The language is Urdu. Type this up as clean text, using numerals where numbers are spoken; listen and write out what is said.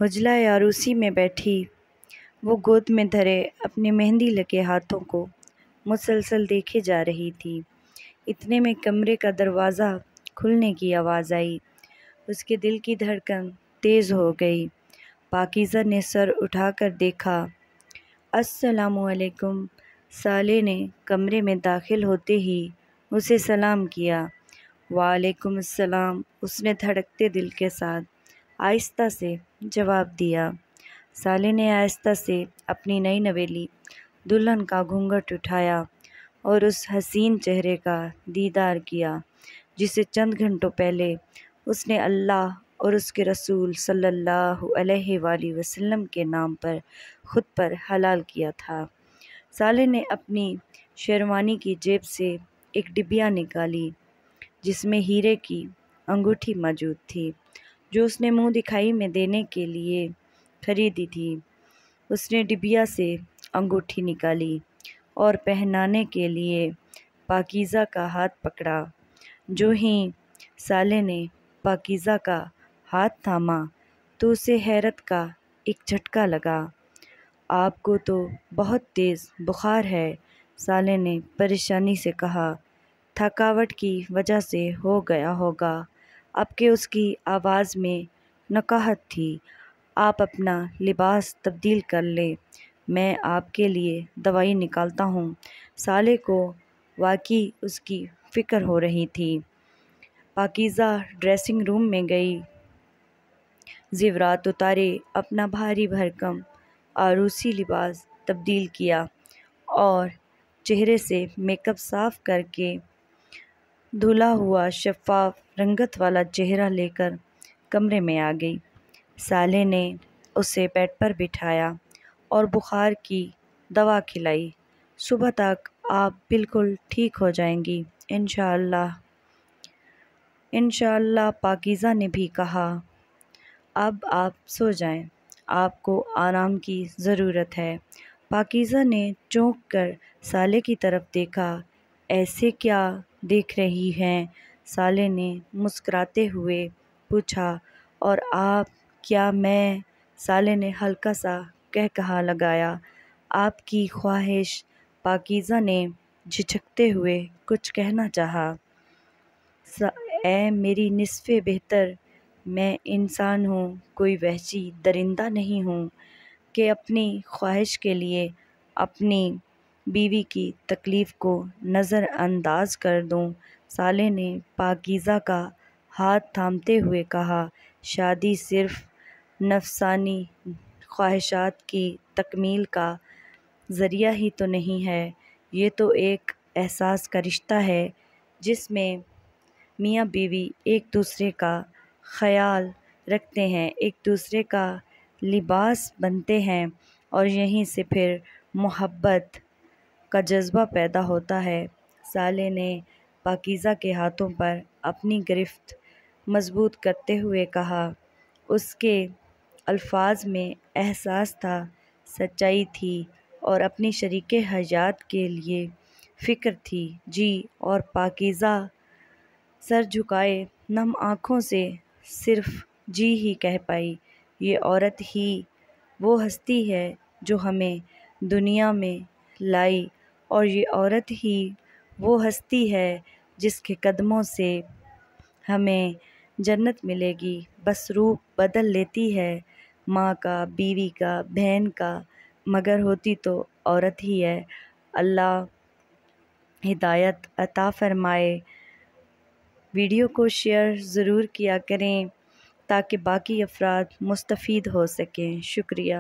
حجلہ عروسی میں بیٹھی وہ گود میں دھرے اپنے مہندی لگے ہاتھوں کو مسلسل دیکھے جا رہی تھی۔ اتنے میں کمرے کا دروازہ کھلنے کی آواز آئی۔ اس کے دل کی دھڑکن تیز ہو گئی۔ پاکیزہ نے سر اٹھا کر دیکھا۔ السلام علیکم۔ سالے نے کمرے میں داخل ہوتے ہی اسے سلام کیا۔ وعلیکم السلام، اس نے دھڑکتے دل کے ساتھ آہستہ سے جواب دیا۔ سالے نے آہستہ سے اپنی نئی نویلی دلہن کا گھونگھٹ اٹھایا اور اس حسین چہرے کا دیدار کیا جسے چند گھنٹوں پہلے اس نے اللہ اور اس کے رسول صلی اللہ علیہ وآلہ وسلم کے نام پر خود پر حلال کیا تھا۔ سالے نے اپنی شیروانی کی جیب سے ایک ڈبیا نکالی جس میں ہیرے کی انگوٹھی موجود تھی جو اس نے منہ دکھائی میں دینے کے لیے خریدی تھی۔ اس نے ڈبیا سے انگوٹھی نکالی اور پہنانے کے لیے پاکیزہ کا ہاتھ پکڑا۔ جو ہی سالے نے پاکیزہ کا ہاتھ تھاما تو اسے حیرت کا ایک جھٹکا لگا۔ آپ کو تو بہت تیز بخار ہے، سالے نے پریشانی سے کہا۔ تھکاوٹ کی وجہ سے ہو گیا ہوگا، اب کہ اس کی آواز میں نکاہت تھی۔ آپ اپنا لباس تبدیل کر لیں، میں آپ کے لیے دوائی نکالتا ہوں۔ سالے کو واقعی اس کی فکر ہو رہی تھی۔ پاکیزہ ڈریسنگ روم میں گئی، زیورات اتارے، اپنا بھاری بھرکم عروسی لباس تبدیل کیا اور چہرے سے میک اپ صاف کر کے دھلا ہوا شفاف رنگت والا چہرہ لے کر کمرے میں آ گئی۔ سالے نے اسے بیڈ پر بٹھایا اور بخار کی دوا کھلائی۔ صبح تک آپ بالکل ٹھیک ہو جائیں گی انشاءاللہ۔ انشاءاللہ، پاکیزہ نے بھی کہا۔ اب آپ سو جائیں، آپ کو آرام کی ضرورت ہے۔ پاکیزہ نے چونک کر سالے کی طرف دیکھا۔ ایسے کیا دیکھ رہی ہیں؟ سالے نے مسکراتے ہوئے پوچھا۔ اور آپ کیا میں؟ سالے نے ہلکا سا قہقہا لگایا۔ آپ کی خواہش؟ پاکیزہ نے جھجکتے ہوئے کچھ کہنا چاہا۔ اے میری نصف بہتر، میں انسان ہوں، کوئی وحشی درندہ نہیں ہوں کہ اپنی خواہش کے لیے اپنی بیوی کی تکلیف کو نظر انداز کر دوں۔ سالے نے پاکیزہ کا ہاتھ تھامتے ہوئے کہا۔ شادی صرف نفسانی خواہشات کی تکمیل کا ذریعہ ہی تو نہیں ہے، یہ تو ایک احساس کا رشتہ ہے جس میں میاں بیوی ایک دوسرے کا خیال رکھتے ہیں، ایک دوسرے کا لباس بنتے ہیں اور یہیں سے پھر محبت کا جذبہ پیدا ہوتا ہے۔ سالے نے پاکیزہ کے ہاتھوں پر اپنی گرفت مضبوط کرتے ہوئے کہا۔ اس کے الفاظ میں احساس تھا، سچائی تھی اور اپنی شریک حیات کے لیے فکر تھی۔ جی، اور پاکیزہ سر جھکائے نم آنکھوں سے صرف جی ہی کہہ پائی۔ یہ عورت ہی وہ ہستی ہے جو ہمیں دنیا میں لائی اور یہ عورت ہی وہ ہستی ہے جس کے قدموں سے ہمیں جنت ملے گی، بس روپ بدل لیتی ہے، ماں کا، بیوی کا، بہن کا، مگر ہوتی تو عورت ہی ہے۔ اللہ ہدایت عطا فرمائے۔ ویڈیو کو شیئر ضرور کیا کریں تاکہ باقی افراد مستفید ہو سکیں۔ شکریہ۔